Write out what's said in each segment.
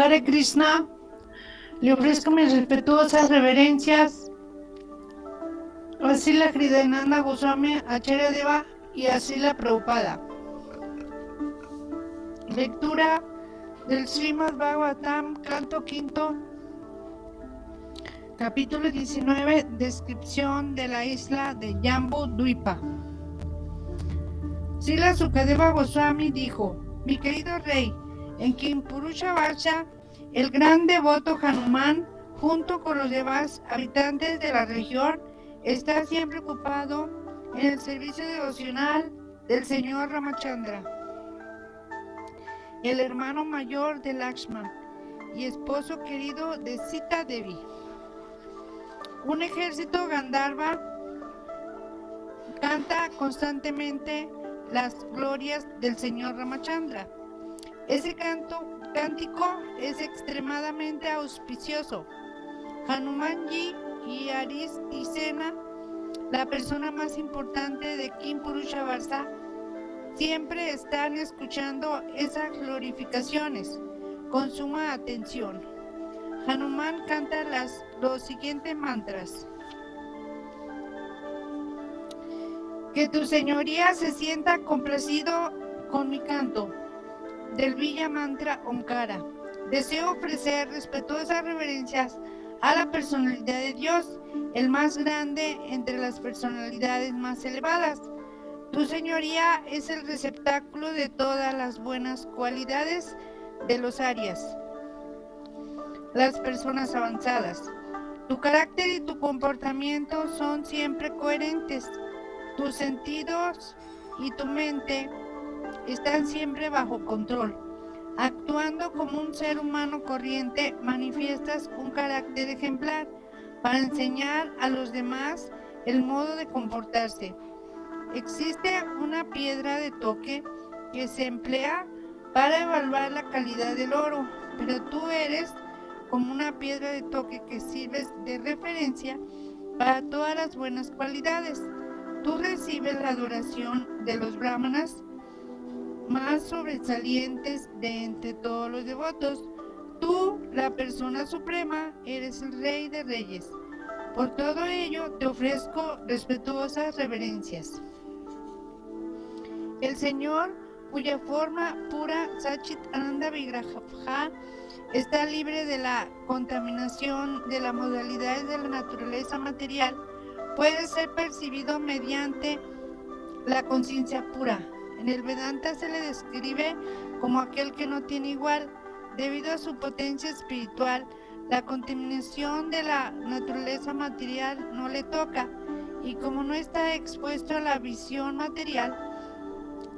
Hare Krishna, le ofrezco mis respetuosas reverencias a Srila Hridayananda Goswami, Acharya Deva y a Srila Prabhupada. Lectura del Srimad Bhagavatam, canto quinto, capítulo 19, descripción de la isla de Jambu Dwipa. Srila Sukadeva Goswami dijo: mi querido rey, en quien Purusha Varsha, el gran devoto Hanuman, junto con los demás habitantes de la región, está siempre ocupado en el servicio devocional del señor Ramachandra, el hermano mayor de Lakshman y esposo querido de Sita Devi. Un ejército Gandharva canta constantemente las glorias del señor Ramachandra. Ese cántico es extremadamente auspicioso. Hanumanji y Aristisena, la persona más importante de Kim Purusha Varsha, siempre están escuchando esas glorificaciones con suma atención. Hanuman canta los siguientes mantras. Que tu señoría se sienta complacido con mi canto del Villa Mantra Omkara. Deseo ofrecer respetuosas reverencias a la personalidad de Dios, el más grande entre las personalidades más elevadas. Tu señoría es el receptáculo de todas las buenas cualidades de los Aryas, las personas avanzadas. Tu carácter y tu comportamiento son siempre coherentes. Tus sentidos y tu mente están siempre bajo control. Actuando como un ser humano corriente, manifiestas un carácter ejemplar para enseñar a los demás el modo de comportarse. Existe una piedra de toque que se emplea para evaluar la calidad del oro, pero tú eres como una piedra de toque que sirves de referencia para todas las buenas cualidades. Tú recibes la adoración de los brahmanas más sobresalientes de entre todos los devotos. Tú, la persona suprema, eres el rey de reyes. Por todo ello, te ofrezco respetuosas reverencias. El Señor, cuya forma pura Sachit Ananda Vigraha está libre de la contaminación de las modalidades de la naturaleza material, puede ser percibido mediante la conciencia pura. En el Vedanta se le describe como aquel que no tiene igual. Debido a su potencia espiritual, la contaminación de la naturaleza material no le toca, y como no está expuesto a la visión material,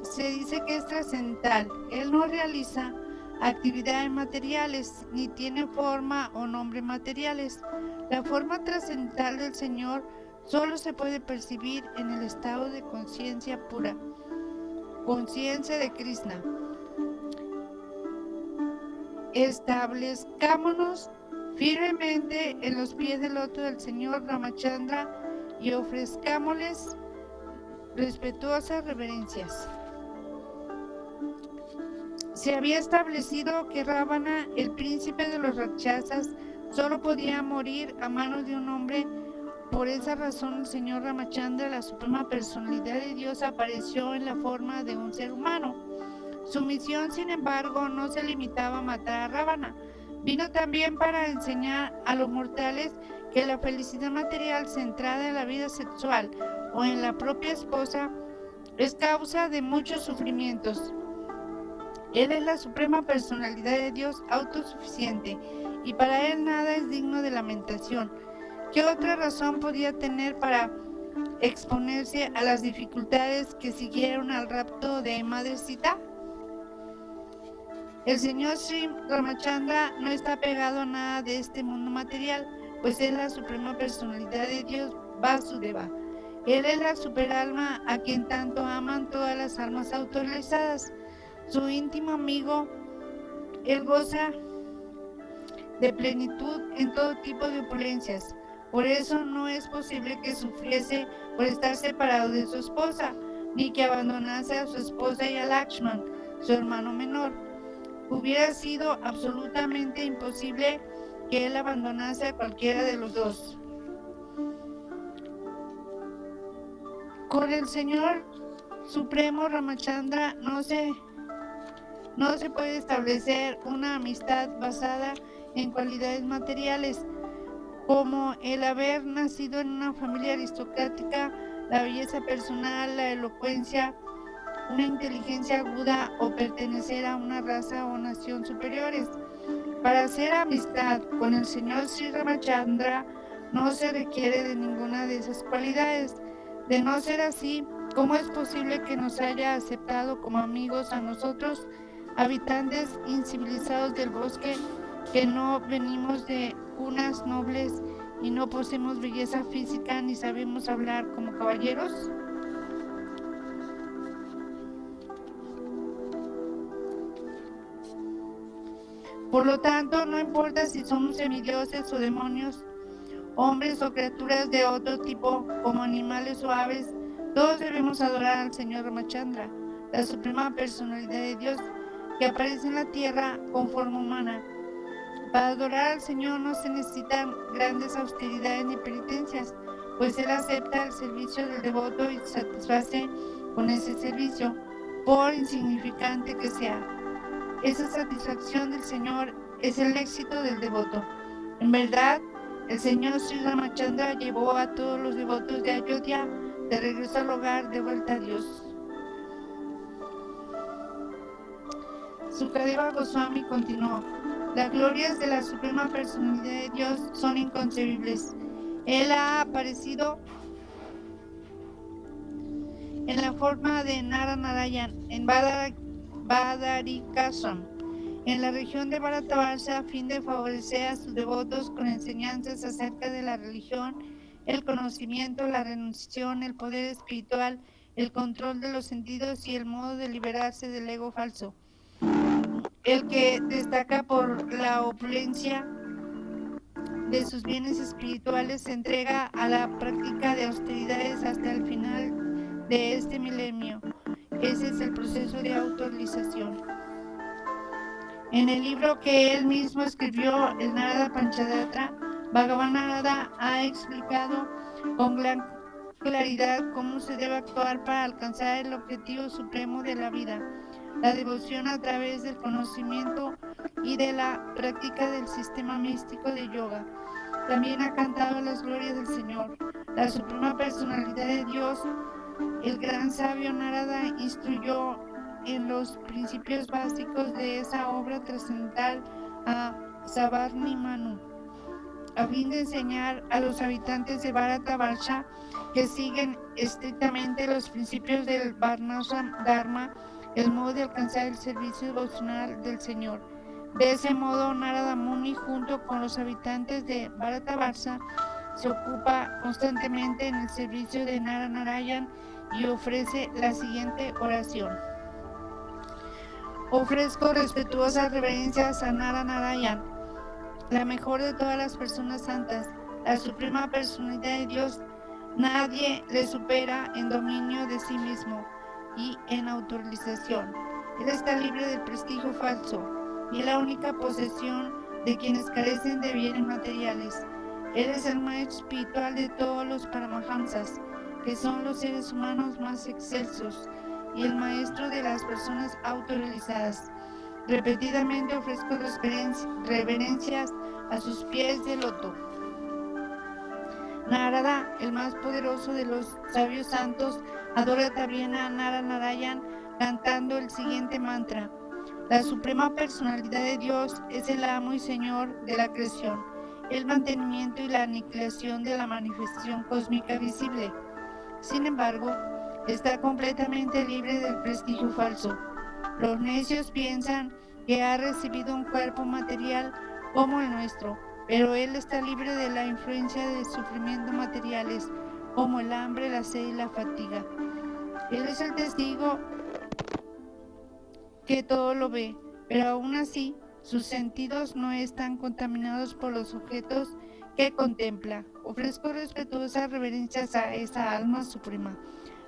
se dice que es trascendental. Él no realiza actividades materiales, ni tiene forma o nombre materiales. La forma trascendental del Señor solo se puede percibir en el estado de conciencia pura, conciencia de Krishna. Establezcámonos firmemente en los pies del loto del Señor Ramachandra y ofrezcámosles respetuosas reverencias. Se había establecido que Ravana, el príncipe de los Rakshasas, solo podía morir a manos de un hombre. Por esa razón, el señor Ramachandra, la suprema personalidad de Dios, apareció en la forma de un ser humano. Su misión, sin embargo, no se limitaba a matar a Ravana. Vino también para enseñar a los mortales que la felicidad material centrada en la vida sexual o en la propia esposa es causa de muchos sufrimientos. Él es la suprema personalidad de Dios autosuficiente, y para él nada es digno de lamentación. ¿Qué otra razón podía tener para exponerse a las dificultades que siguieron al rapto de Madre Sita? El señor Sri Ramachandra no está pegado a nada de este mundo material, pues es la suprema personalidad de Dios Vasudeva. Él es la superalma a quien tanto aman todas las almas autorizadas. Su íntimo amigo, él goza de plenitud en todo tipo de opulencias. Por eso no es posible que sufriese por estar separado de su esposa, ni que abandonase a su esposa y a Lakshman, su hermano menor. Hubiera sido absolutamente imposible que él abandonase a cualquiera de los dos. Con el Señor Supremo Ramachandra no se puede establecer una amistad basada en cualidades materiales, como el haber nacido en una familia aristocrática, la belleza personal, la elocuencia, una inteligencia aguda o pertenecer a una raza o nación superiores. Para hacer amistad con el Señor Sri Ramachandra no se requiere de ninguna de esas cualidades. De no ser así, ¿cómo es posible que nos haya aceptado como amigos a nosotros, habitantes incivilizados del bosque, que no venimos de cunas nobles y no poseemos belleza física ni sabemos hablar como caballeros? Por lo tanto, no importa si somos semidioses o demonios, hombres o criaturas de otro tipo, como animales o aves, todos debemos adorar al Señor Ramachandra, la suprema personalidad de Dios que aparece en la tierra con forma humana. Para adorar al Señor no se necesitan grandes austeridades ni penitencias, pues Él acepta el servicio del devoto y satisface con ese servicio, por insignificante que sea. Esa satisfacción del Señor es el éxito del devoto. En verdad, el Señor Sri Ramachandra llevó a todos los devotos de Ayodhya de regreso al hogar, de vuelta a Dios. Sukadeva Goswami continuó: las glorias de la Suprema Personalidad de Dios son inconcebibles. Él ha aparecido en la forma de Naranarayan en Badarikashram, en la región de Bharatavarsha, a fin de favorecer a sus devotos con enseñanzas acerca de la religión, el conocimiento, la renunciación, el poder espiritual, el control de los sentidos y el modo de liberarse del ego falso. El que destaca por la opulencia de sus bienes espirituales se entrega a la práctica de austeridades hasta el final de este milenio. Ese es el proceso de autorrealización. En el libro que él mismo escribió, el Narada Panchadatra, Bhagavan Narada ha explicado con gran claridad cómo se debe actuar para alcanzar el objetivo supremo de la vida, la devoción a través del conocimiento y de la práctica del sistema místico de yoga. También ha cantado las glorias del Señor, la suprema personalidad de Dios. El gran sabio Narada instruyó en los principios básicos de esa obra trascendental a Savarni Manu, a fin de enseñar a los habitantes de Bharatavarsha que siguen estrictamente los principios del Varnashram Dharma, el modo de alcanzar el servicio devocional del Señor. De ese modo, Narada Muni, junto con los habitantes de Bharatavarsha, se ocupa constantemente en el servicio de Naranarayan y ofrece la siguiente oración: ofrezco respetuosas reverencias a Naranarayan, la mejor de todas las personas santas, la suprema personalidad de Dios. Nadie le supera en dominio de sí mismo y en autorrealización. Él está libre del prestigio falso y es la única posesión de quienes carecen de bienes materiales. Él es el maestro espiritual de todos los Paramahamsas, que son los seres humanos más excelsos, y el maestro de las personas autorrealizadas. Repetidamente ofrezco reverencias a sus pies de loto. Narada, el más poderoso de los sabios santos, adora también a Naranarayan cantando el siguiente mantra: la suprema personalidad de Dios es el amo y señor de la creación, el mantenimiento y la aniquilación de la manifestación cósmica visible. Sin embargo, está completamente libre del prestigio falso. Los necios piensan que ha recibido un cuerpo material como el nuestro, pero él está libre de la influencia de sufrimientos materiales como el hambre, la sed y la fatiga. Él es el testigo que todo lo ve, pero aún así sus sentidos no están contaminados por los objetos que contempla. Ofrezco respetuosas reverencias a esa alma suprema,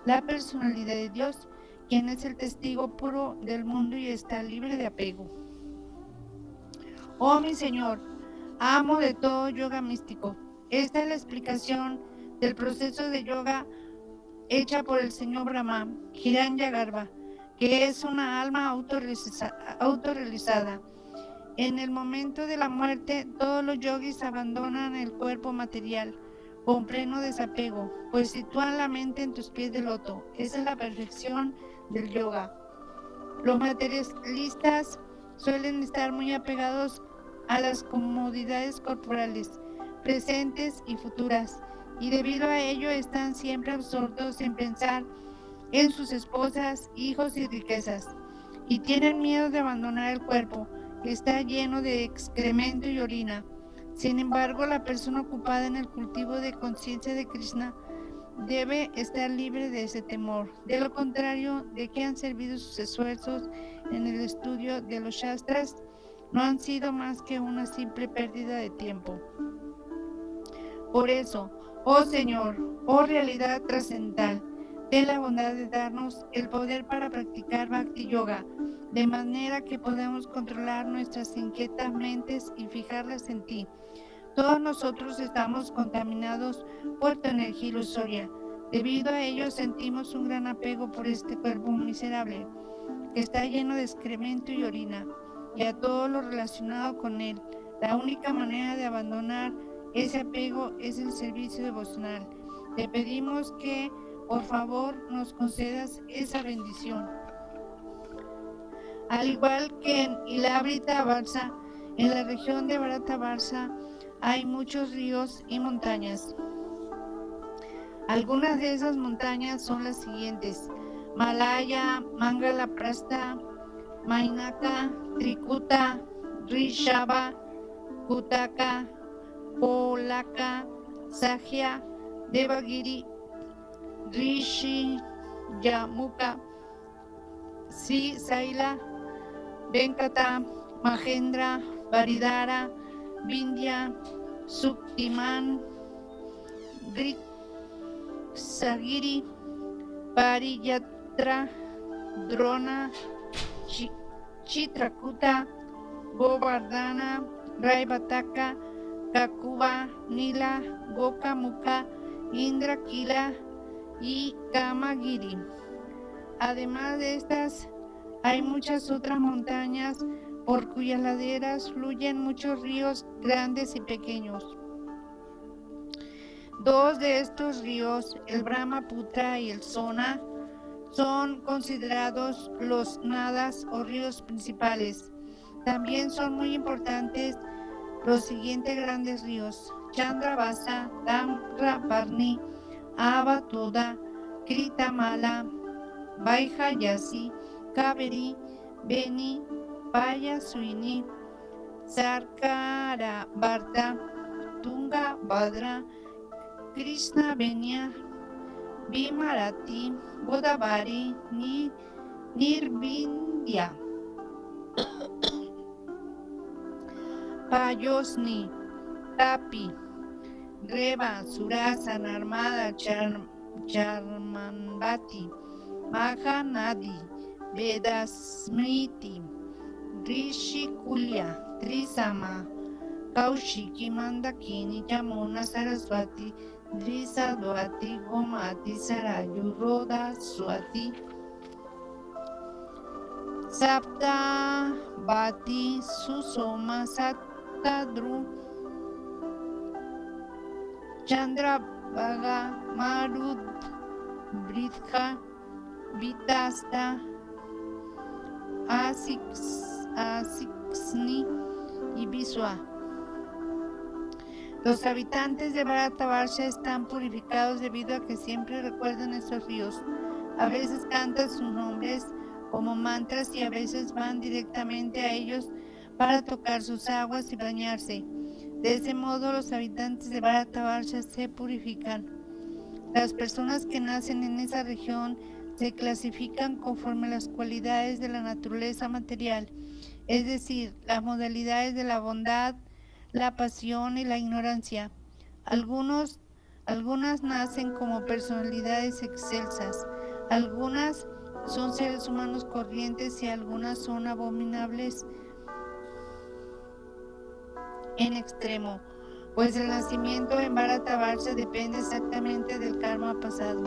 la personalidad de Dios, quien es el testigo puro del mundo y está libre de apego. Oh mi Señor, amo de todo yoga místico. Esta es la explicación del proceso de yoga hecha por el señor Brahma, Hiranyagarbha, que es una alma autorrealizada. En el momento de la muerte, todos los yogis abandonan el cuerpo material con pleno desapego, pues sitúan la mente en tus pies de loto. Esa es la perfección del yoga. Los materialistas suelen estar muy apegados a las comodidades corporales, presentes y futuras, y debido a ello están siempre absortos en pensar en sus esposas, hijos y riquezas, y tienen miedo de abandonar el cuerpo, que está lleno de excremento y orina. Sin embargo, la persona ocupada en el cultivo de conciencia de Krishna debe estar libre de ese temor. De lo contrario, ¿de qué han servido sus esfuerzos en el estudio de los Shastras? No han sido más que una simple pérdida de tiempo. Por eso, oh Señor, oh realidad trascendental, ten la bondad de darnos el poder para practicar Bhakti Yoga, de manera que podamos controlar nuestras inquietas mentes y fijarlas en ti. Todos nosotros estamos contaminados por tu energía ilusoria. Debido a ello sentimos un gran apego por este cuerpo miserable, que está lleno de excremento y orina, y a todo lo relacionado con él. La única manera de abandonar ese apego es el servicio devocional. Te pedimos que, por favor, nos concedas esa bendición. Al igual que en Ilabrita Barsa, en la región de Bharata Barsa, hay muchos ríos y montañas. Algunas de esas montañas son las siguientes: Malaya, Mangalaprastha, Mainaka, Trikuta, Rishaba, Kutaka, Polaka, Sajya, Devagiri, Rishi, Yamuka, Saila, Venkata, Mahendra, Varidhara, Vindhya, Suktiman, Sagiri, Pariyatra, Drona, Chitrakuta, Govardhana, Raivataka, Kakuva, Nila, Gokamukha, Indrakila y Kamagiri. Además de estas, hay muchas otras montañas por cuyas laderas fluyen muchos ríos grandes y pequeños. Dos de estos ríos, el Brahmaputra y el Sona, son considerados los nadas o ríos principales. También son muy importantes los siguientes grandes ríos: Chandrabasa, Tamrabarni, Avatoda, Kritamala, Vaihayasi, Kaveri, Beni, Payaswini, Sarkarabarta, Tunga Bhadra, Krishna Venya, Vimarati, Godavari, Nirvindya, Payosni, Tapi, Reva, Surasa, Narmada, Charmanvati, Mahanadi, Vedasmriti, Rishikulya, Trisama, Kaushiki, Mandakini, Yamuna, Saraswati, Drisadwati, Gomati, Sarayu, Roda, Swati, Sapta, Bati, Susoma, Satadru, Chandravaga, Marud, Bridha, Vitasta, Asiksni y Viswa. Los habitantes de Bharatavarsha están purificados debido a que siempre recuerdan estos ríos. A veces cantan sus nombres como mantras y a veces van directamente a ellos para tocar sus aguas y bañarse. De ese modo los habitantes de Bharatavarsha se purifican. Las personas que nacen en esa región se clasifican conforme a las cualidades de la naturaleza material, es decir, las modalidades de la bondad, la pasión y la ignorancia. Algunas nacen como personalidades excelsas, algunas son seres humanos corrientes y algunas son abominables en extremo, pues el nacimiento en Bharata-varsha depende exactamente del karma pasado.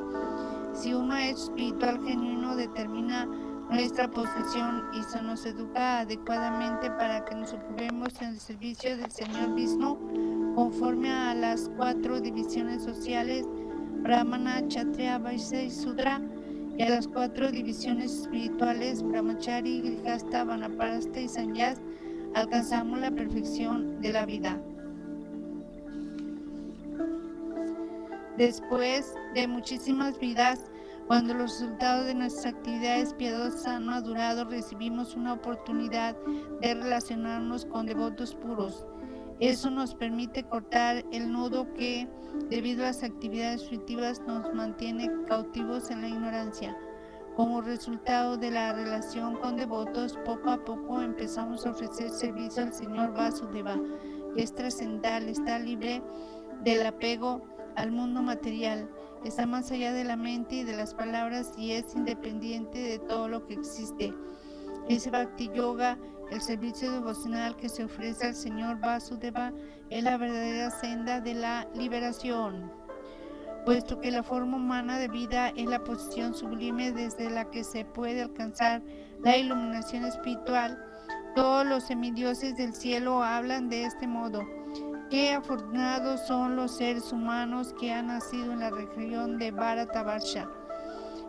Si uno es espiritual genuino, determina nuestra posición y se nos educa adecuadamente para que nos ocupemos en el servicio del Señor Vishnu conforme a las 4 divisiones sociales, Brahmana, Kshatriya, Vaishya y Sudra, y a las 4 divisiones espirituales, Brahmachari, Grihastha, Vanaprastha y Sannyas, alcanzamos la perfección de la vida. Después de muchísimas vidas, cuando los resultados de nuestras actividades piadosas han madurado, recibimos una oportunidad de relacionarnos con devotos puros. Eso nos permite cortar el nudo que, debido a las actividades fructíferas, nos mantiene cautivos en la ignorancia. Como resultado de la relación con devotos, poco a poco empezamos a ofrecer servicio al Señor Vasudeva, que es trascendental, está libre del apego al mundo material, está más allá de la mente y de las palabras y es independiente de todo lo que existe. Ese Bhakti Yoga, el servicio devocional que se ofrece al Señor Vasudeva, es la verdadera senda de la liberación. Puesto que la forma humana de vida es la posición sublime desde la que se puede alcanzar la iluminación espiritual, todos los semidioses del cielo hablan de este modo. Qué afortunados son los seres humanos que han nacido en la región de Bharata-varsha.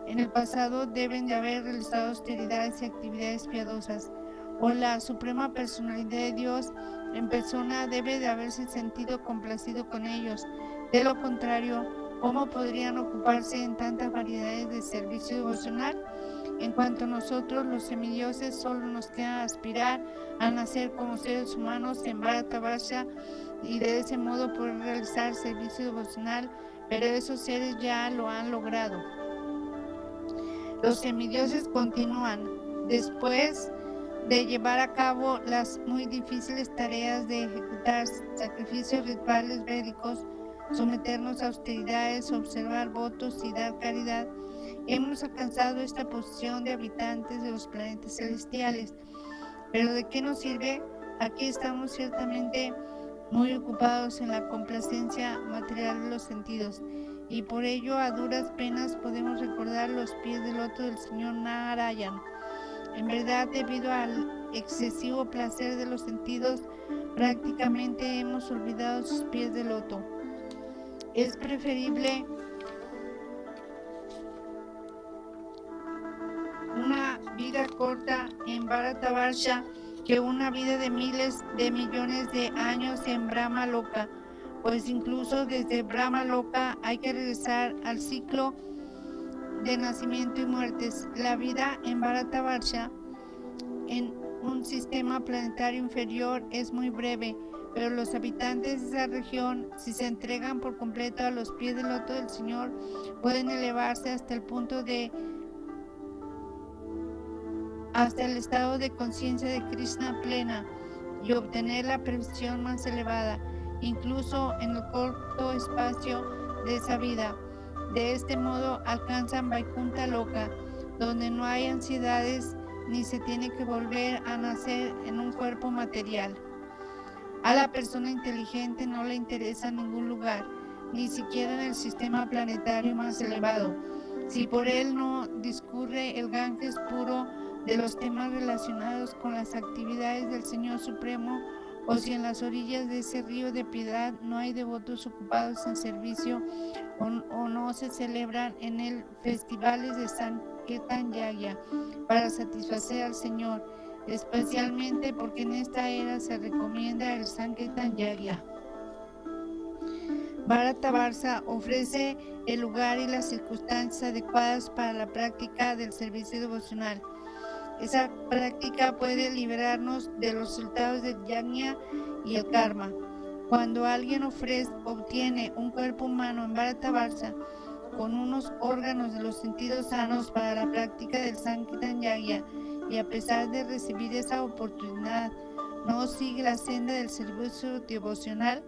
En el pasado deben de haber realizado austeridades y actividades piadosas, o la suprema personalidad de Dios en persona debe de haberse sentido complacido con ellos. De lo contrario, ¿cómo podrían ocuparse en tantas variedades de servicio devocional? En cuanto a nosotros, los semidioses, solo nos queda aspirar a nacer como seres humanos en Bharata-varsha y de ese modo poder realizar servicio devocional, pero esos seres ya lo han logrado. Los semidioses continúan, después de llevar a cabo las muy difíciles tareas de ejecutar sacrificios rituales védicos, someternos a austeridades, observar votos y dar caridad, hemos alcanzado esta posición de habitantes de los planetas celestiales. ¿Pero de qué nos sirve? Aquí estamos ciertamente muy ocupados en la complacencia material de los sentidos, y por ello a duras penas podemos recordar los pies del loto del Señor Narayan. En verdad, debido al excesivo placer de los sentidos, prácticamente hemos olvidado sus pies de loto. Es preferible una vida corta en Bharata-varsha que una vida de miles de millones de años en Brahma Loka, pues incluso desde Brahma Loka hay que regresar al ciclo de nacimiento y muertes. La vida en Bharata-varsha, en un sistema planetario inferior, es muy breve, pero los habitantes de esa región, si se entregan por completo a los pies del loto del Señor, pueden elevarse hasta el punto de hasta el estado de conciencia de Krishna plena y obtener la perfección más elevada, incluso en el corto espacio de esa vida. De este modo alcanzan Vaikuntha Loka, donde no hay ansiedades ni se tiene que volver a nacer en un cuerpo material. A la persona inteligente no le interesa ningún lugar, ni siquiera en el sistema planetario más elevado. Si por él no discurre el Ganges puro de los temas relacionados con las actividades del Señor Supremo, o si en las orillas de ese río de piedad no hay devotos ocupados en servicio, o no se celebran en él festivales de Sankirtan Yagya para satisfacer al Señor, especialmente porque en esta era se recomienda el Sankirtan Yagya. Bharata-varsha ofrece el lugar y las circunstancias adecuadas para la práctica del servicio devocional. Esa práctica puede liberarnos de los resultados del yajna y el karma. Cuando alguien obtiene un cuerpo humano en Bharata-varsha con unos órganos de los sentidos sanos para la práctica del Sankirtan Yagya, y a pesar de recibir esa oportunidad, no sigue la senda del servicio devocional,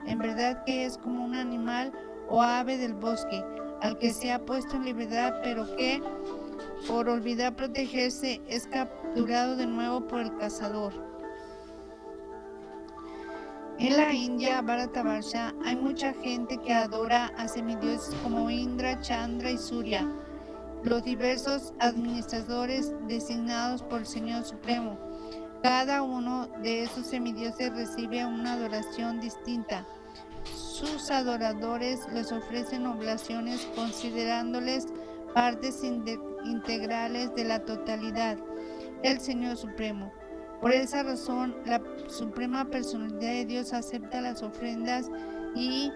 en verdad que es como un animal o ave del bosque, al que se ha puesto en libertad, pero que, por olvidar protegerse, es capturado de nuevo por el cazador. En la India, Bharatavarsha, hay mucha gente que adora a semidioses como Indra, Chandra y Surya, los diversos administradores designados por el Señor Supremo. Cada uno de esos semidioses recibe una adoración distinta. Sus adoradores les ofrecen oblaciones considerándoles partes integrales de la totalidad, el Señor Supremo. Por esa razón, la Suprema Personalidad de Dios acepta las ofrendas y,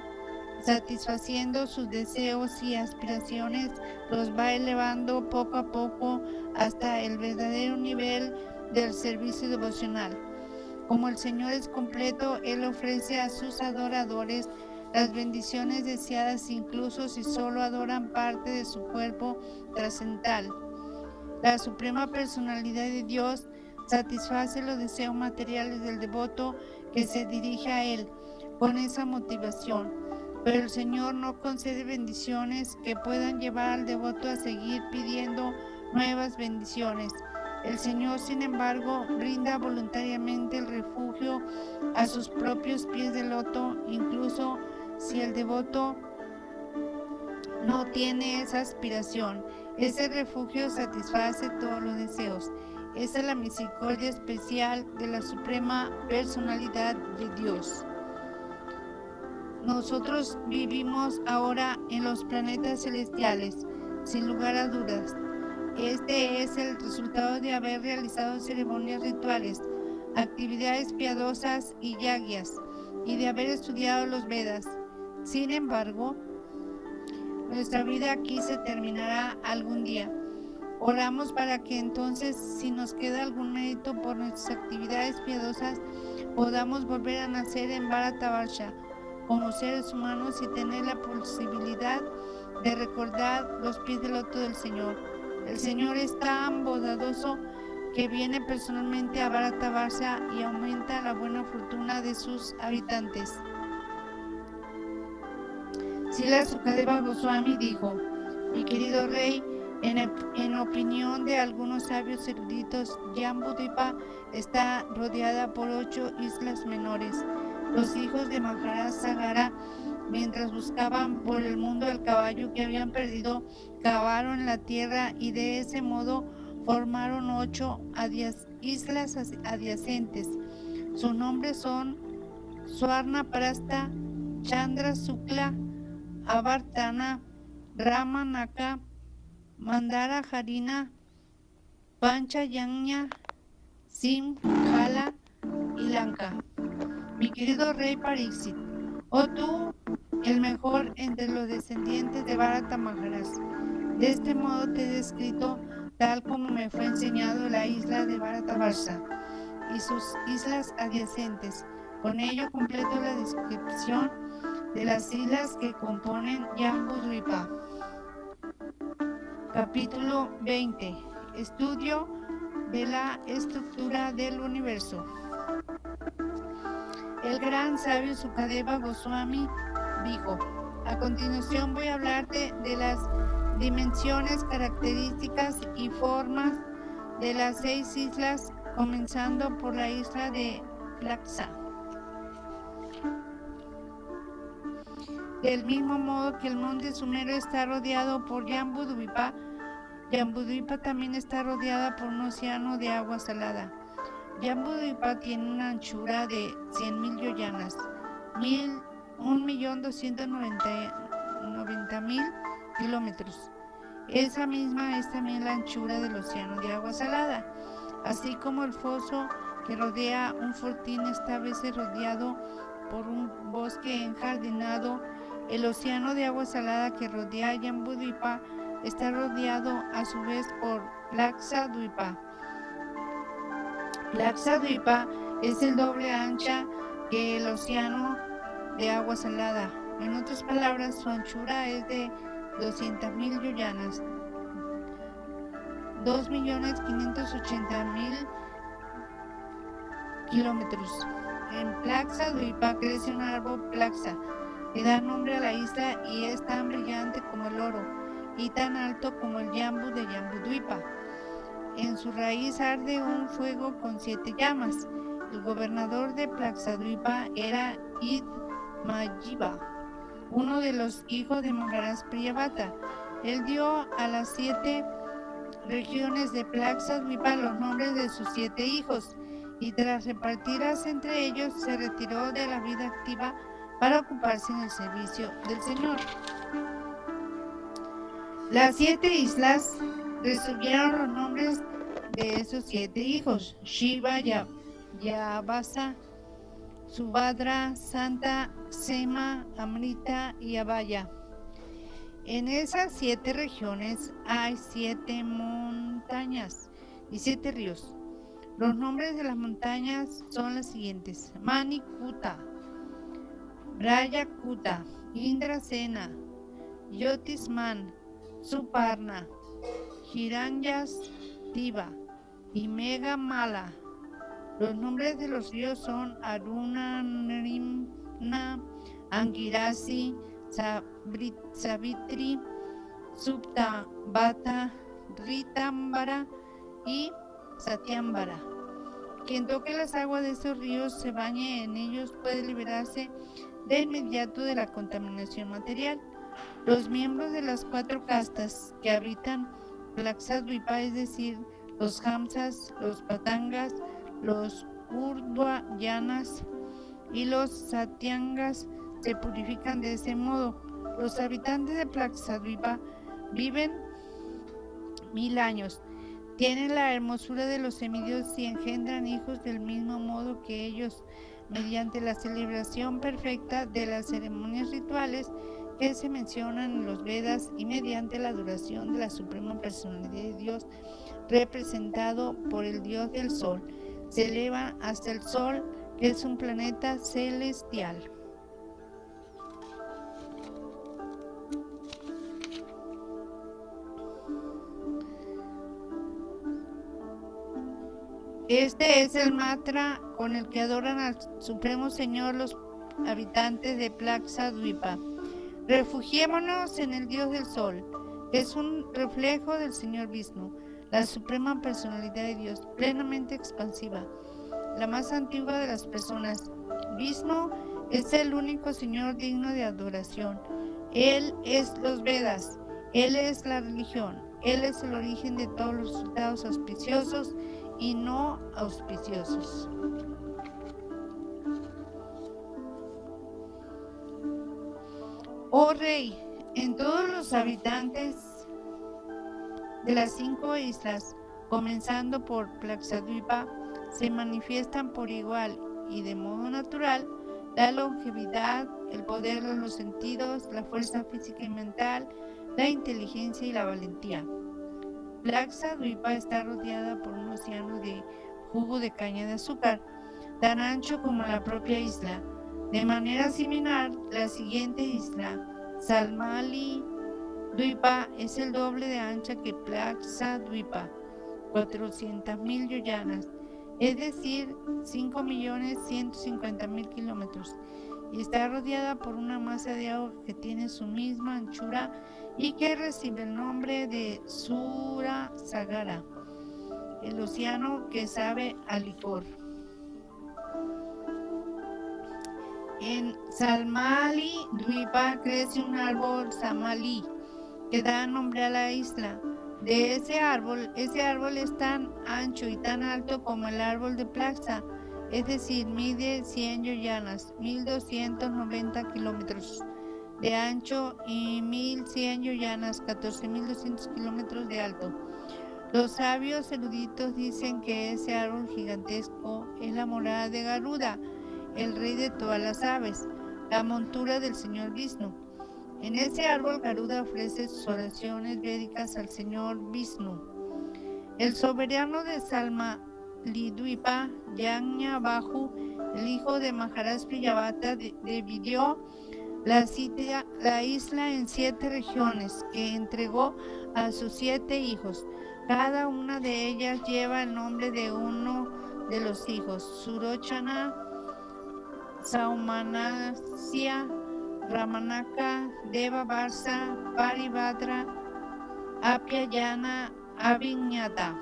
satisfaciendo sus deseos y aspiraciones, los va elevando poco a poco hasta el verdadero nivel del servicio devocional. Como el Señor es completo, Él ofrece a sus adoradores las bendiciones deseadas incluso si solo adoran parte de su cuerpo trascendental. La Suprema Personalidad de Dios satisface los deseos materiales del devoto que se dirige a Él con esa motivación, pero el Señor no concede bendiciones que puedan llevar al devoto a seguir pidiendo nuevas bendiciones. El Señor, sin embargo, brinda voluntariamente el refugio a sus propios pies de loto, incluso si el devoto no tiene esa aspiración. Ese refugio satisface todos los deseos. Esa es la misericordia especial de la Suprema Personalidad de Dios. Nosotros vivimos ahora en los planetas celestiales, sin lugar a dudas. Este es el resultado de haber realizado ceremonias rituales, actividades piadosas y yagyas, y de haber estudiado los Vedas. Sin embargo, nuestra vida aquí se terminará algún día. Oramos para que entonces, si nos queda algún mérito por nuestras actividades piadosas, podamos volver a nacer en Bharatavarsha como seres humanos y tener la posibilidad de recordar los pies del loto del Señor. El Señor es tan bondadoso que viene personalmente a Bharatavarsha y aumenta la buena fortuna de sus habitantes. Srila Sukadeva Goswami dijo: mi querido rey, en opinión de algunos sabios eruditos, Jambudvipa está rodeada por 8 islas menores. Los hijos de Maharaj Sagara, mientras buscaban por el mundo el caballo que habían perdido, cavaron en la tierra y de ese modo formaron 8 islas adyacentes. Sus nombres son Swarna Prasta, Chandra Sukla, Avartana, Ramanaka, Mandara Harina, Panchayanya, Simhala y Lanka. Mi querido rey Pariksit, oh tú, el mejor entre los descendientes de Bharata Maharaj, de este modo te he descrito tal como me fue enseñado la isla de Bharatavarsha y sus islas adyacentes. Con ello completo la descripción de las islas que componen Jambudvipa. Capítulo 20. Estudio de la estructura del universo. El gran sabio Sukadeva Goswami dijo: a continuación voy a hablarte de las dimensiones, características y formas de las 6 islas, comenzando por la isla de Plaxa. Del mismo modo que el monte Sumero está rodeado por Jambudvipa, Jambudvipa también está rodeada por un océano de agua salada. Jambudvipa tiene una anchura de 100.000 yojanas, 1.290.000 kilómetros. Esa misma es también la anchura del océano de agua salada, así como el foso que rodea un fortín está a veces rodeado por un bosque enjardinado. El océano de agua salada que rodea Jambudvipa está rodeado a su vez por Plaxadvipa. Plaxadvipa es el doble ancha que el océano de agua salada. En otras palabras, su anchura es de 200.000 yojanas, 2.580.000 kilómetros. En Plaxadvipa crece un árbol Plaxa que da nombre a la isla y es tan brillante como el oro y tan alto como el Jambu de Jambudvipa. En su raíz arde un fuego con 7 llamas. El gobernador de Plaxadvipa era Idmayiva, uno de los hijos de Maharaj Priyavata. Él dio a las 7 regiones de Plaxadvipa los nombres de sus 7 hijos, y tras repartirlas entre ellos se retiró de la vida activa para ocuparse en el servicio del Señor. Las 7 islas recibieron los nombres de esos 7 hijos: Shiva, Yavasa, Subhadra, Santa, Sema, Amrita y Abhaya. En esas 7 regiones hay 7 montañas y 7 ríos. Los nombres de las montañas son las siguientes: Manikuta, Brayakuta, Indrasena, Yotisman, Suparna, Hiranyas, Tiva y Megamala. Los nombres de los ríos son Aruna, Nrimna, Angirasi, Savitri, Supta, Bata, Ritambara y Satyambara. Quien toque las aguas de estos ríos, se bañe en ellos, puede liberarse de inmediato de la contaminación material. Los miembros de las 4 castas que habitan Plaxadvipa, es decir, los Hamsas, los Patangas, los Urdhvayanas y los Satyangas, se purifican de ese modo. Los habitantes de Plaxadvipa viven 1000 años. Tienen la hermosura de los semidioses y engendran hijos del mismo modo que ellos, mediante la celebración perfecta de las ceremonias rituales que se mencionan en los Vedas y mediante la adoración de la Suprema Personalidad de Dios, representado por el Dios del Sol. Se elevan hasta el Sol, que es un planeta celestial. Este es el mantra con el que adoran al Supremo Señor los habitantes de Plaxadvipa. Refugiémonos en el Dios del Sol, que es un reflejo del Señor Vishnu, la Suprema Personalidad de Dios, plenamente expansiva, la más antigua de las personas. Vishnu es el único Señor digno de adoración. Él es los Vedas, Él es la religión, Él es el origen de todos los resultados auspiciosos y no auspiciosos. Oh Rey, en todos los habitantes de las 5 islas, comenzando por Plaxadvipa, se manifiestan por igual y de modo natural la longevidad, el poder de los sentidos, la fuerza física y mental, la inteligencia y la valentía. Plaxadvipa está rodeada por un océano de jugo de caña de azúcar, tan ancho como la propia isla. De manera similar, la siguiente isla, Salmali Dvipa, es el doble de ancha que Plaxadvipa, 400.000 yoyanas, es decir, 5.150.000 kilómetros, y está rodeada por una masa de agua que tiene su misma anchura y que recibe el nombre de Sura Sagara, el océano que sabe a licor. En Salmali Dvipa crece un árbol Samali que da nombre a la isla. De ese árbol es tan ancho y tan alto como el árbol de Plaxa, es decir, mide 100 yoyanas, 1.290 kilómetros de ancho y 1.100 yoyanas, 14.200 kilómetros de alto. Los sabios eruditos dicen que ese árbol gigantesco es la morada de Garuda, el rey de todas las aves, la montura del Señor Vishnu. En ese árbol Garuda ofrece sus oraciones védicas al Señor Vishnu. El soberano de Salmalidvipa, Yajnabahu, el hijo de Maharaj Priyavata, dividió la isla en 7 regiones que entregó a sus 7 hijos. Cada una de ellas lleva el nombre de uno de los hijos: Surochana, Saumanasya, Ramanaka, Deva Varsa, Paribhadra, Apyayana, Aviñata.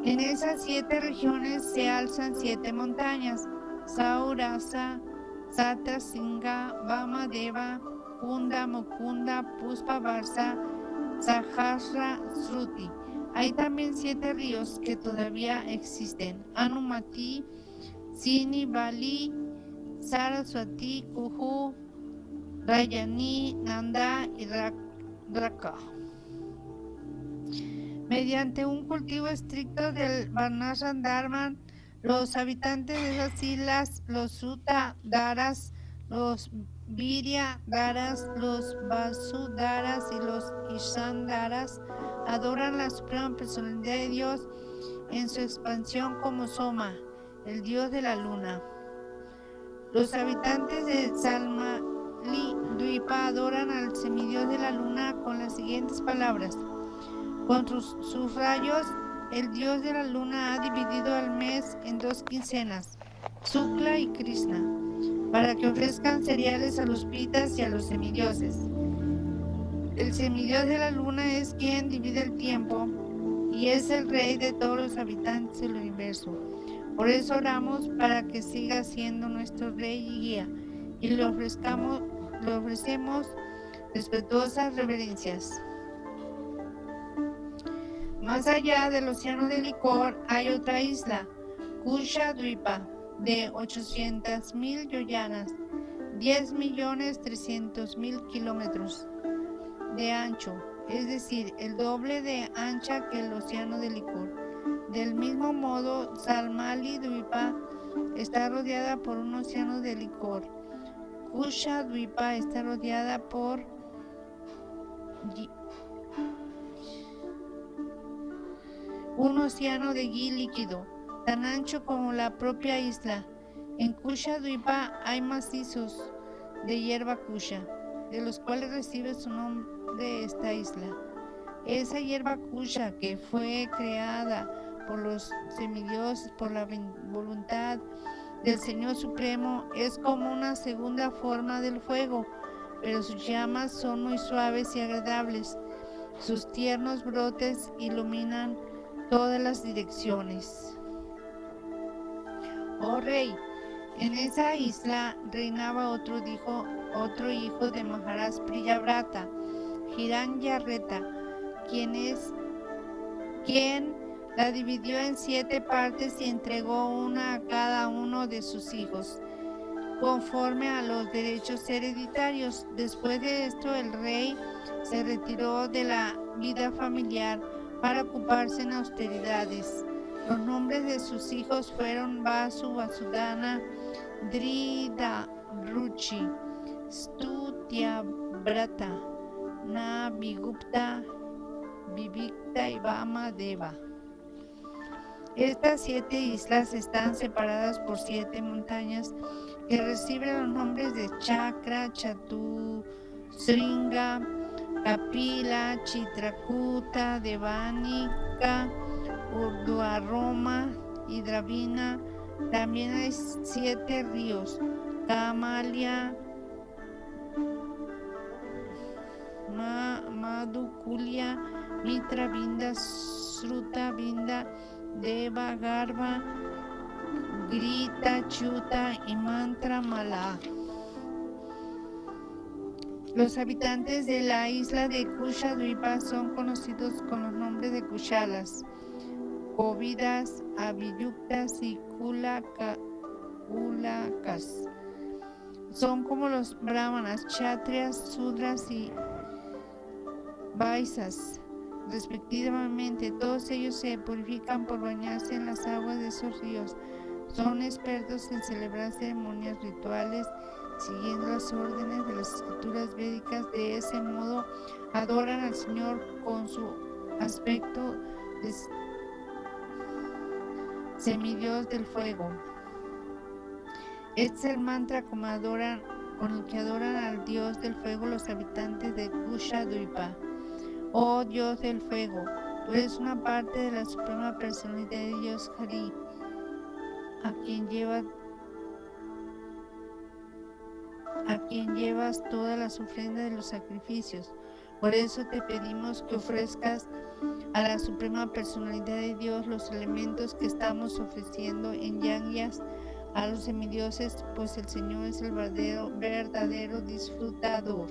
En esas 7 regiones se alzan 7 montañas: Saurasa, Satra, Singa, Vama, Deva, Kunda, Mukunda, Puspa, Varsa, Sahasra, Sruti. Hay también 7 ríos que todavía existen: Anumati, Sini, Bali, Saraswati, Kuhu, Rayani, Nanda y Raka. Mediante un cultivo estricto del Varnashram Dharma, los habitantes de esas islas, los Sutta Dharas, los Virya Dharas, los Vasu Dharas y los Ishan Dharas, adoran la suprema personalidad de Dios en su expansión como Soma, el dios de la luna. Los habitantes de Salmali Dwipa adoran al semidios de la luna con las siguientes palabras: con sus rayos, el dios de la luna ha dividido al mes en 2 quincenas, Shukla y Krishna, para que ofrezcan cereales a los pitas y a los semidioses. El semidios de la luna es quien divide el tiempo y es el rey de todos los habitantes del universo. Por eso oramos para que siga siendo nuestro rey y guía, y le ofrecemos respetuosas reverencias. Más allá del océano de licor hay otra isla, Kusha Dwipa, de 800,000 yojanas, 10,300,000 kilómetros de ancho, es decir, el doble de ancha que el océano de licor. Del mismo modo, Salmali Dwipa está rodeada por un océano de licor. Kusha Dwipa está rodeada por un océano de ghee líquido, tan ancho como la propia isla. En Kusha Dwipa hay macizos de hierba kusha, de los cuales recibe su nombre esta isla. Esa hierba kusha, que fue creada por los semidioses por la voluntad del Señor Supremo, es como una segunda forma del fuego, pero sus llamas son muy suaves y agradables. Sus tiernos brotes iluminan todas las direcciones. Oh rey, en esa isla reinaba otro hijo de Maharaj Priyavrata, Hiranyareta, quien la dividió en 7 partes y entregó una a cada uno de sus hijos, conforme a los derechos hereditarios. Después de esto, el rey se retiró de la vida familiar para ocuparse en austeridades. Los nombres de sus hijos fueron Vasu, Vasudhana, Drida, Ruchi, Stutyabrata, Nabigupta, Vivikta y Vama Deva. Estas 7 islas están separadas por 7 montañas que reciben los nombres de Chakra, Chatu, Sringa, Kapila, Chitrakuta, Devanika, Urduaroma y Dravina. También hay 7 ríos: Kamalia, Madhukulia, Mitra, Vinda, Sruta, Vinda, Deva, Garva, Grita, Chuta y Mantra Mala. Los habitantes de la isla de Kusha Dwipa son conocidos con los nombres de Kushalas, Kovidas, Abhiyuktas y Kulakas. Son como los brahmanas, kshatriyas, sudras y vaisas, respectivamente. Todos ellos se purifican por bañarse en las aguas de esos ríos. Son expertos en celebrar ceremonias rituales siguiendo las órdenes de las escrituras védicas. De ese modo adoran al Señor con su aspecto de semidios del fuego. Este es el mantra con el que adoran al Dios del fuego los habitantes de Kusha Dwipa. Oh Dios del fuego, tú eres una parte de la suprema personalidad de Dios Hari, a quien llevas todas las ofrendas de los sacrificios. Por eso te pedimos que ofrezcas a la suprema personalidad de Dios los elementos que estamos ofreciendo en yangyas a los semidioses, pues el Señor es el verdadero disfrutador.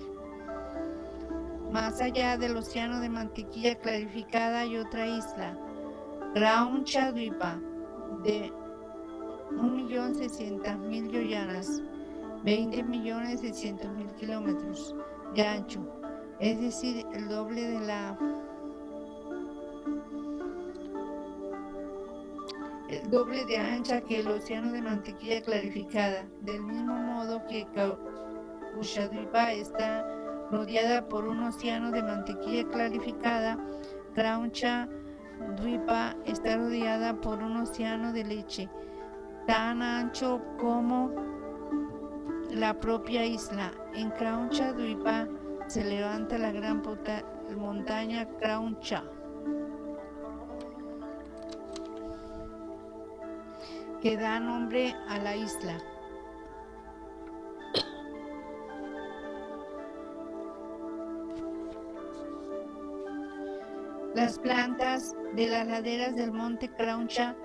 Más allá del océano de mantequilla clarificada hay otra isla, Krauncha Dwipa, de 1.600.000 yoyanas, 20.600.000 kilómetros de ancho, es decir, el doble de ancha que el océano de mantequilla clarificada. Del mismo modo que Ushadwipa está rodeada por un océano de mantequilla clarificada, Krauncha Dwipa está rodeada por un océano de leche, tan ancho como la propia isla. En Krauncha Dwipa se levanta la gran montaña Krauncha, que da nombre a la isla. Las plantas de las laderas del monte Krauncha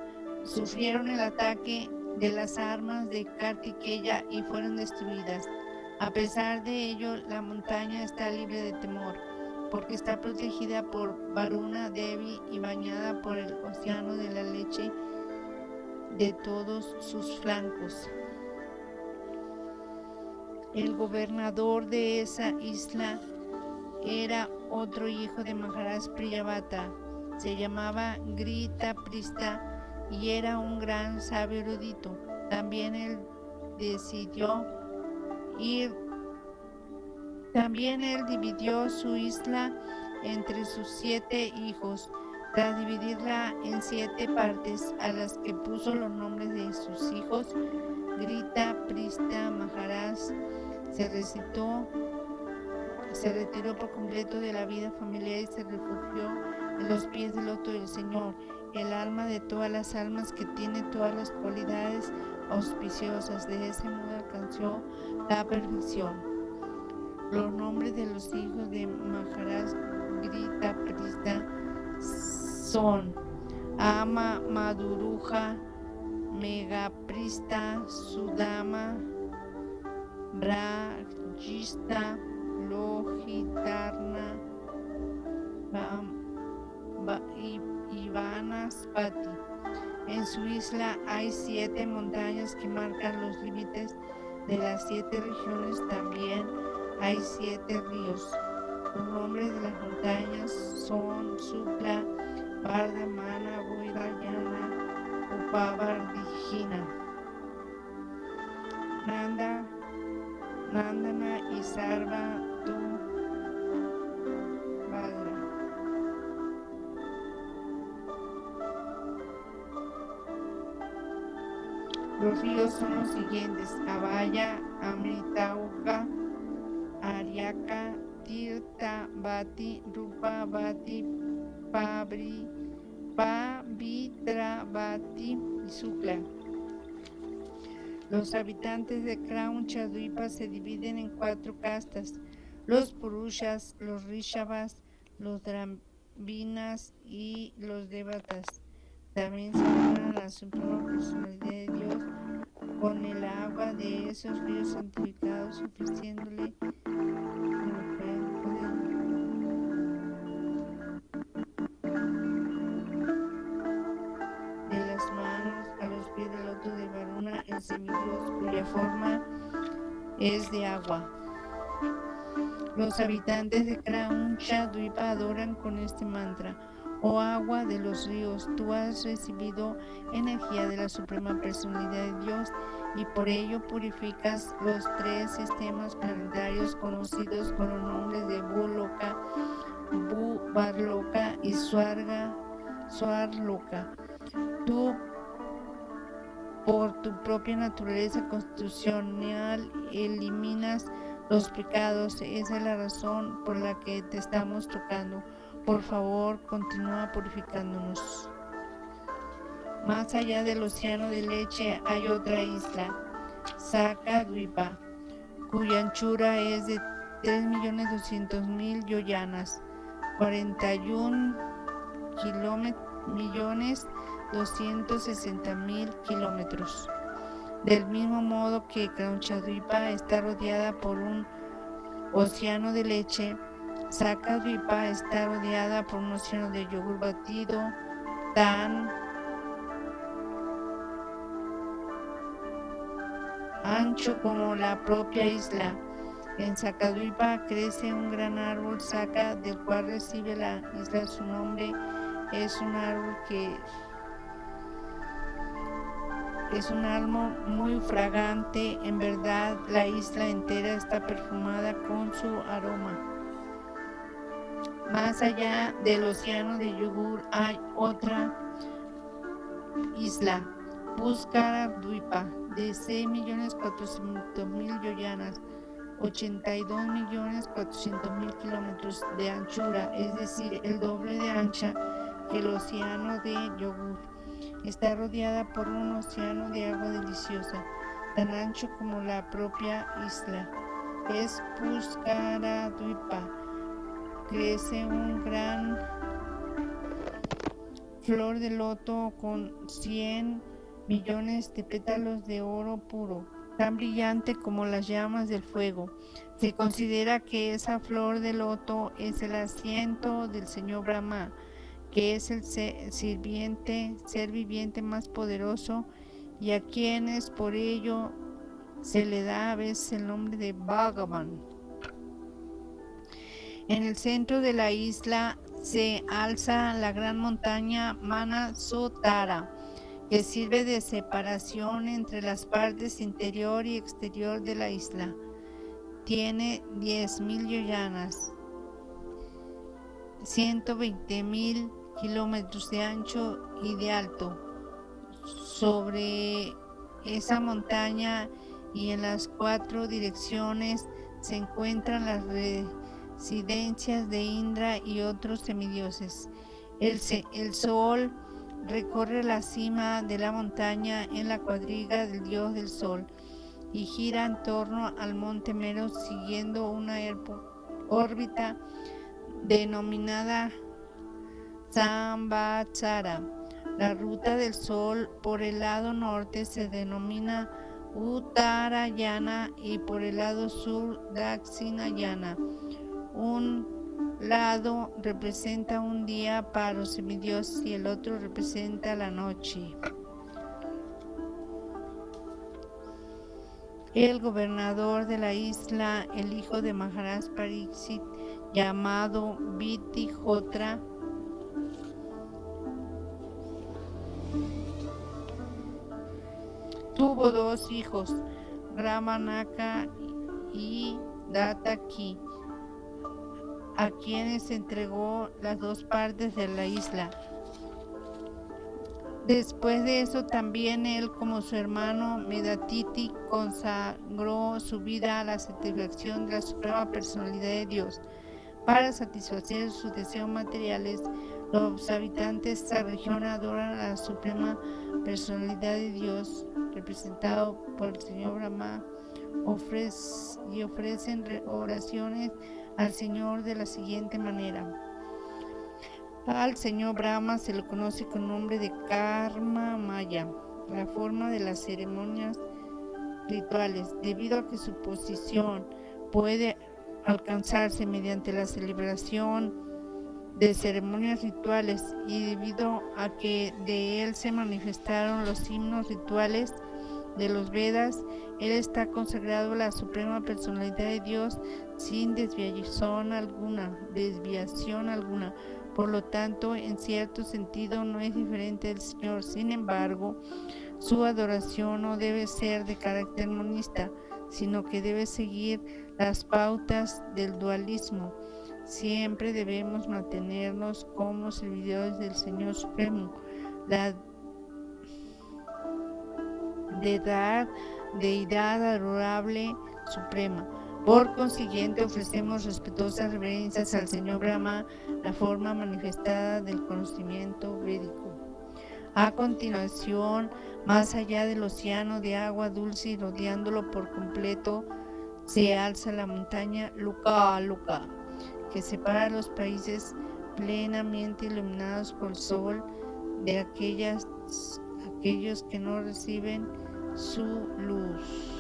sufrieron el ataque de las armas de Kartikeya y fueron destruidas. A pesar de ello, la montaña está libre de temor, porque está protegida por Varuna Devi y bañada por el océano de la leche de todos sus flancos. El gobernador de esa isla era otro hijo de Maharaj Priyavata. Se llamaba Grita Prista y era un gran sabio erudito. También él dividió su isla entre sus 7 hijos. Tras dividirla en 7 partes, a las que puso los nombres de sus hijos, Grita Prista Maharaj se retiró por completo de la vida familiar y se refugió en los pies del loto del Señor, el alma de todas las almas, que tiene todas las cualidades auspiciosas. De ese modo alcanzó la perfección. Los nombres de los hijos de Maharaj Grita Prista son Ama Maduruja, Megaprista, Sudama, Brajista, Lohitarna y Vanaspati. En su isla hay 7 montañas que marcan los límites de las 7 regiones. También hay 7 ríos. Los nombres de las montañas son Sukla, Vardhamana, Vairayana, Upavardhina, Nandana y Sarva Tubhadra. Los ríos son los siguientes: Abhaya, Amritauka, Aryaka, Tirtha Vati, Rupa Vati, Pavitra Vati y Sukla. Los habitantes de Krauncha Dwipa se dividen en 4 castas: los Purushas, los Rishabhas, los Brahminas y los Devatas. También se adoran a la suprema personalidad de Dios con el agua de esos ríos santificados, ofreciéndole de las manos a los pies del loto de Varuna, el semidios, cuya forma es de agua. Los habitantes de Krauncha Dwipa adoran con este mantra: oh agua de los ríos, tú has recibido energía de la suprema personalidad de Dios y por ello purificas los 3 sistemas planetarios conocidos con los nombres de Bhuloka, Bhubarloka y Swarloka. Tú, por tu propia naturaleza constitucional, eliminas los pecados. Esa es la razón por la que te estamos tocando. Por favor, continúa purificándonos. Más allá del océano de leche hay otra isla, Saka Dwipa, cuya anchura es de 3.200.000 yoyanas, 41 kilómetros. Del mismo modo que Kanchandvipa está rodeada por un océano de leche, Sakadvipa está rodeada por un océano de yogur batido tan ancho como la propia isla. En Sakadvipa crece un gran árbol Saka, del cual recibe la isla su nombre. Es un árbol muy fragante. En verdad, la isla entera está perfumada con su aroma. Más allá del océano de yogur hay otra isla, Pushkara-dvipa, de 6.400.000 yoyanas, 82.400.000 kilómetros de anchura, es decir, el doble de ancha que el océano de yogur. Está rodeada por un océano de agua deliciosa, tan ancho como la propia isla. Es Pushkara-dvipa. Crece un gran flor de loto con 100 millones de pétalos de oro puro, tan brillante como las llamas del fuego. Se considera que esa flor de loto es el asiento del señor Brahma, que es el ser viviente más poderoso, y a quienes por ello se le da a veces el nombre de Bhagavan. En el centro de la isla se alza la gran montaña Manasotara, que sirve de separación entre las partes interior y exterior de la isla. Tiene 10.000 yoyanas, 120.000 kilómetros de ancho y de alto. Sobre esa montaña y en las 4 direcciones se encuentran las residencias de Indra y otros semidioses. El sol recorre la cima de la montaña en la cuadriga del dios del sol y gira en torno al monte Meru siguiendo una órbita denominada Samvatsara. La ruta del sol por el lado norte se denomina Uttarayana y por el lado sur Dakshinayana. Un lado representa un día para los semidioses y el otro representa la noche. El gobernador de la isla, el hijo de Maharaj Pariksit, llamado Vitihotra, tuvo 2 hijos, Ramanaka y Dataki, a quienes entregó las 2 partes de la isla. Después de eso, también él, como su hermano Medatiti, consagró su vida a la satisfacción de la Suprema Personalidad de Dios. Para satisfacer sus deseos materiales, los habitantes de esta región adoran a la Suprema Personalidad de Dios, representado por el Señor Brahma, y ofrecen oraciones al Señor de la siguiente manera. Al Señor Brahma se le conoce con el nombre de Karma Maya, la forma de las ceremonias rituales, debido a que su posición puede alcanzarse mediante la celebración de ceremonias rituales y debido a que de él se manifestaron los himnos rituales de los Vedas, él está consagrado a la Suprema Personalidad de Dios sin desviación alguna. Por lo tanto, en cierto sentido no es diferente del Señor. Sin embargo, su adoración no debe ser de carácter monista, sino que debe seguir las pautas del dualismo. Siempre debemos mantenernos como servidores del Señor Supremo, la deidad adorable suprema. Por consiguiente, ofrecemos respetuosas reverencias al Señor Brahma, la forma manifestada del conocimiento védico. A continuación, más allá del océano de agua dulce y rodeándolo por completo, se alza la montaña Luka, que separa los países plenamente iluminados por el sol de aquellos que no reciben su luz.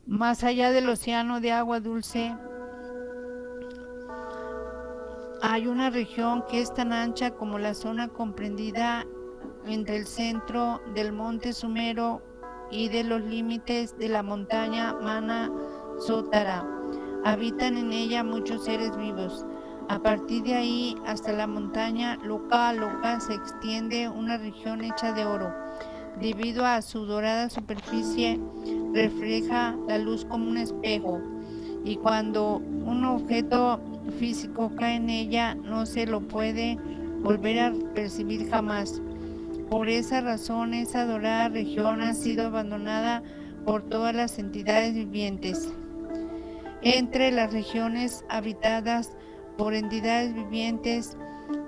Más allá del océano de agua dulce, hay una región que es tan ancha como la zona comprendida entre el centro del monte Sumero y de los límites de la montaña Manasótara. Habitan en ella muchos seres vivos. A partir de ahí hasta la montaña Loka Loka se extiende una región hecha de oro. Debido a su dorada superficie, refleja la luz como un espejo, y cuando un objeto físico cae en ella, no se lo puede volver a percibir jamás. Por esa razón, esa dorada región ha sido abandonada por todas las entidades vivientes. Entre las regiones habitadas por entidades vivientes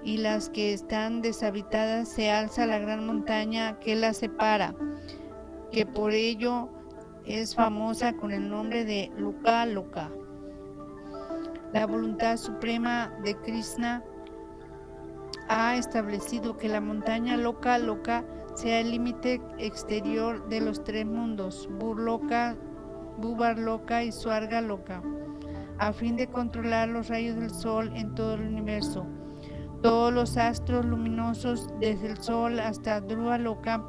y las que están deshabitadas se alza la gran montaña que las separa, que por ello es famosa con el nombre de Loka Loka. La voluntad suprema de Krishna ha establecido que la montaña Loka Loka sea el límite exterior de los tres mundos, Burloka, Bhubarloka y Swarga Loka, a fin de controlar los rayos del sol en todo el universo. Todos los astros luminosos, desde el sol hasta Dhruva Loka,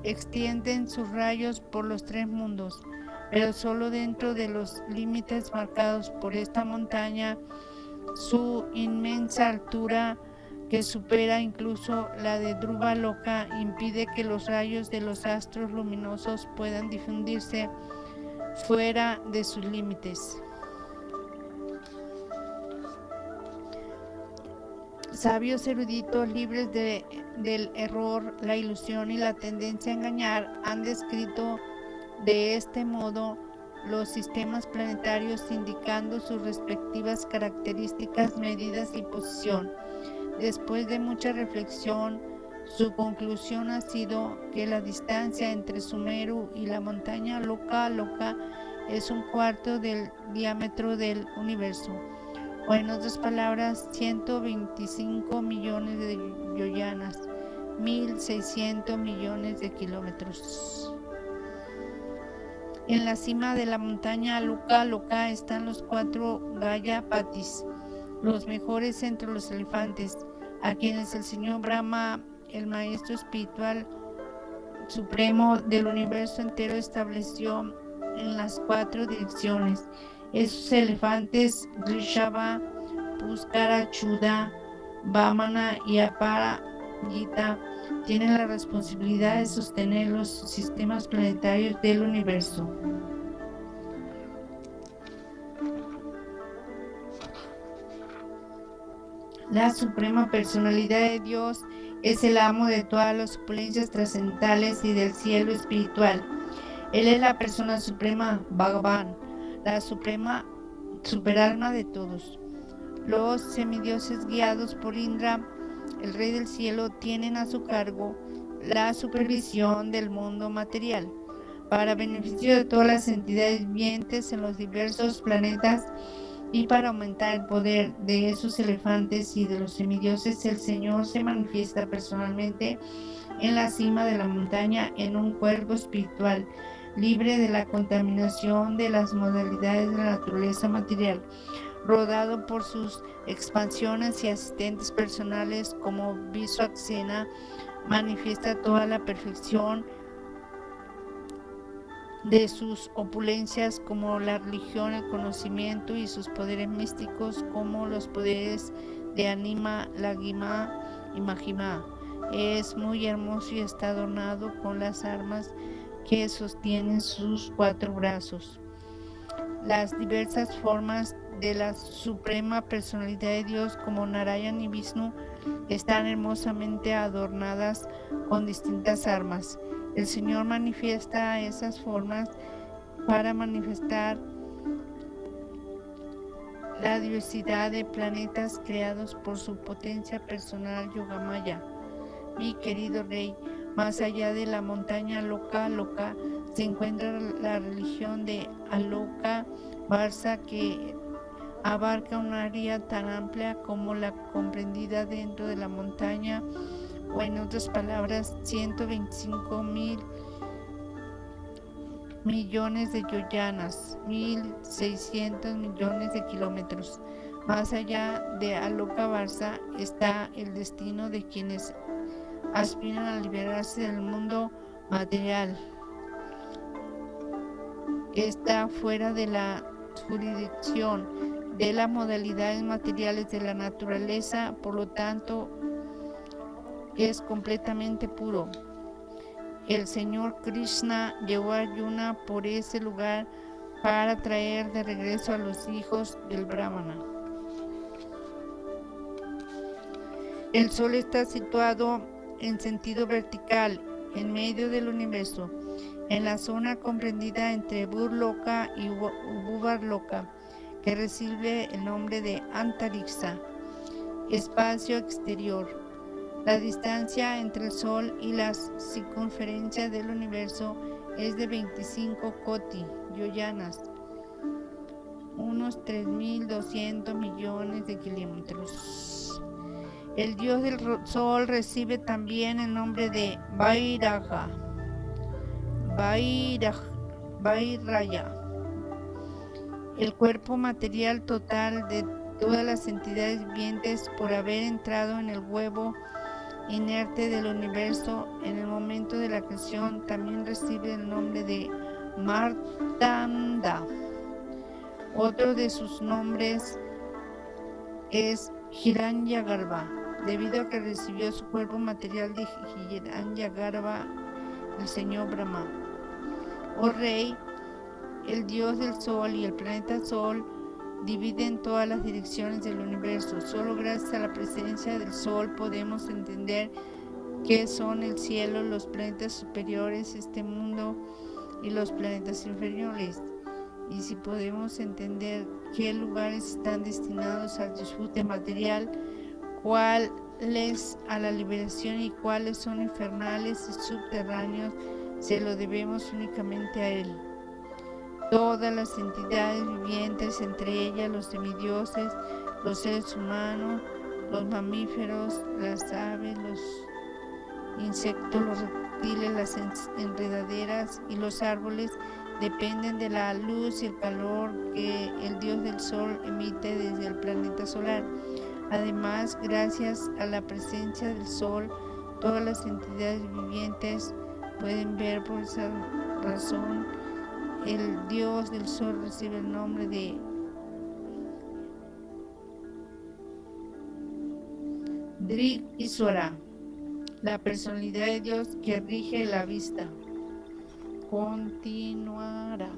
extienden sus rayos por los tres mundos, pero solo dentro de los límites marcados por esta montaña. Su inmensa altura, que supera incluso la de Dhruva Loka, impide que los rayos de los astros luminosos puedan difundirse fuera de sus límites. Sabios eruditos libres del error, la ilusión y la tendencia a engañar han descrito de este modo los sistemas planetarios, indicando sus respectivas características, medidas y posición. Después de mucha reflexión, su conclusión ha sido que la distancia entre Sumeru y la montaña Loka Loka es un cuarto del diámetro del universo, o en otras palabras, 125 millones de yoyanas, 1.600 millones de kilómetros. En la cima de la montaña Loka Loka están los 4 Gayapatis, los mejores entre los elefantes, a quienes el señor Brahma, el maestro espiritual supremo del universo entero, estableció en las 4 direcciones. Esos elefantes, Rishabha, Puskara, Chuda, Vamana y Aparajita, tienen la responsabilidad de sostener los sistemas planetarios del universo. La suprema personalidad de Dios es el amo de todas las opulencias trascendentales y del cielo espiritual. Él es la persona suprema, Bhagavan, la suprema superalma de todos. Los semidioses guiados por Indra, el rey del cielo, tienen a su cargo la supervisión del mundo material, para beneficio de todas las entidades vivientes en los diversos planetas. Y para aumentar el poder de esos elefantes y de los semidioses, el Señor se manifiesta personalmente en la cima de la montaña en un cuerpo espiritual, libre de la contaminación de las modalidades de la naturaleza material, rodado por sus expansiones y asistentes personales como Vishwaksena. Manifiesta toda la perfección de sus opulencias como la religión, el conocimiento, y sus poderes místicos como los poderes de Anima, Lagima y Mahima. Es muy hermoso y está adornado con las armas que sostienen sus 4 brazos. Las diversas formas de la suprema personalidad de Dios como Narayan y Vishnu están hermosamente adornadas con distintas armas. El Señor manifiesta esas formas para manifestar la diversidad de planetas creados por su potencia personal Yogamaya. Mi querido rey, más allá de la montaña Loka se encuentra la religión de Aloka Varsa, que abarca un área tan amplia como la comprendida dentro de la montaña, o en otras palabras, 125,000 millones de yoyanas, 1.600 millones de kilómetros. Más allá de Aloka Varsa está el destino de quienes aspiran a liberarse del mundo material. Está fuera de la jurisdicción de las modalidades materiales de la naturaleza, por lo tanto es completamente puro. El Señor Krishna llevó a Arjuna por ese lugar para traer de regreso a los hijos del Brahmana. El Sol está situado en sentido vertical en medio del universo, en la zona comprendida entre Burloka y Bhuvarloka, que recibe el nombre de Antariksha, espacio exterior. La distancia entre el Sol y la circunferencia del universo es de 25 koti yoyanas, unos 3.200 millones de kilómetros. El dios del Sol recibe también el nombre de Vairaya, el cuerpo material total de todas las entidades vivientes por haber entrado en el huevo inerte del universo en el momento de la creación. También recibe el nombre de Martanda. Otro de sus nombres es Hiranyagarbha, debido a que recibió su cuerpo material de Hiranyagarbha, el señor Brahma. Oh rey, el dios del sol y el planeta Sol dividen todas las direcciones del universo. Solo gracias a la presencia del Sol podemos entender qué son el cielo, los planetas superiores, este mundo y los planetas inferiores. Y si podemos entender qué lugares están destinados al disfrute material, cuáles a la liberación y cuáles son infernales y subterráneos, se lo debemos únicamente a Él. Todas las entidades vivientes, entre ellas los semidioses, los seres humanos, los mamíferos, las aves, los insectos, los reptiles, las enredaderas y los árboles, dependen de la luz y el calor que el dios del sol emite desde el planeta solar. Además, gracias a la presencia del sol, todas las entidades vivientes pueden ver. Por esa razón, el dios del sol recibe el nombre de Drik-Iswara, la personalidad de Dios que rige la vista. Continuará.